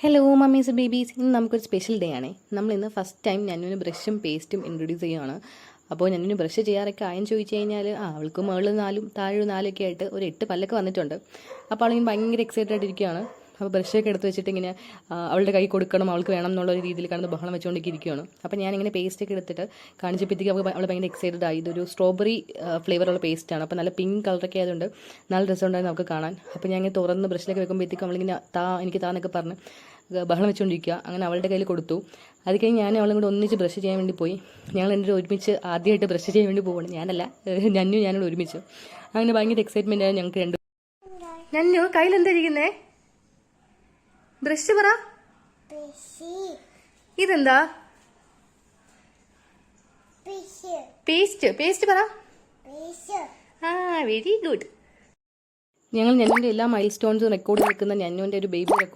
Hello mummies babies, ഇന്ന് നമുക്കൊരു special day ആണേ. നമ്മളിന്ന് ഫസ്റ്റ് ടൈം ഞാനൊരു ബ്രഷും പേസ്റ്റും ഇൻട്രൊഡ്യൂസ് ചെയ്യുകയാണ്. അപ്പോൾ ഞാനൊരു ബ്രഷ് ചെയ്യാറൊക്കെ ആയെന്ന് ചോദിച്ചു കഴിഞ്ഞാൽ അവൾക്ക് മുകളിൽ 4 താഴെ 4 ഒക്കെ ആയിട്ട് ഒരു 8 പല്ലൊക്കെ വന്നിട്ടുണ്ട്. അപ്പോൾ അവളിങ്ങനെ ഭയങ്കര എക്സൈറ്റഡ് ആയിട്ടിരിക്കുകയാണ്. അപ്പോൾ ബ്രഷൊക്കെ എടുത്ത് വെച്ചിട്ട് ഇങ്ങനെ അവളുടെ കൈ കൊടുക്കണം, അവൾക്ക് വേണം എന്നുള്ള ഒരു രീതിയിൽ കാണുന്ന ബഹളം വെച്ചുകൊണ്ടിരിക്കുകയാണ്. അപ്പോൾ ഞാനിങ്ങനെ പേസ്റ്റൊക്കെ എടുത്തിട്ട് കാണിച്ചപ്പോഴത്തേക്ക് അവൾ ഭയങ്കര എക്സൈറ്റഡ് ആയി. ഇതൊരു സ്ട്രോബെറി ഫ്ലേവറുള്ള പേസ്റ്റാണ്. അപ്പോൾ നല്ല പിങ്ക് കളറൊക്കെ ആയതുകൊണ്ട് നല്ല രസമുണ്ടായിരുന്നു നമുക്ക് കാണാൻ. അപ്പോൾ ഞാൻ ഇങ്ങനെ തുറന്ന് ബ്രഷിലൊക്കെ വെക്കുമ്പോഴത്തേക്കും അവളിങ്ങനെ എനിക്ക് താന്നൊക്കെ പറഞ്ഞ് ബഹളം വെച്ചുകൊണ്ടിരിക്കുക. അങ്ങനെ അവളുടെ കയ്യിൽ കൊടുത്തു. അത് കഴിഞ്ഞ് ഞാൻ അവളും കൂടെ ഒന്നിച്ച് ബ്രഷ് ചെയ്യാൻ വേണ്ടി പോയി. ഞങ്ങൾ എൻ്റെ ഒരുമിച്ച് ആദ്യമായിട്ട് ബ്രഷ് ചെയ്യാൻ വേണ്ടി പോവാണ്. ഞാനോട് ഒരുമിച്ച്. അങ്ങനെ ഭയങ്കര എക്സൈറ്റ്മെൻ്റ് ആയി ഞങ്ങൾക്ക് രണ്ട്. ഞന്നു കയ്യിലെന്താ ഇരിക്കുന്നേ? ബ്രഷ് പറ. ഇതെന്താ? പേസ്റ്റ് പറ. Very good. ഞന്നുവിൻ്റെ എല്ലാ മൈൽ സ്റ്റോൺസും റെക്കോർഡ് നിൽക്കുന്ന ഞന്നുവിൻ്റെ ഒരു ബേബി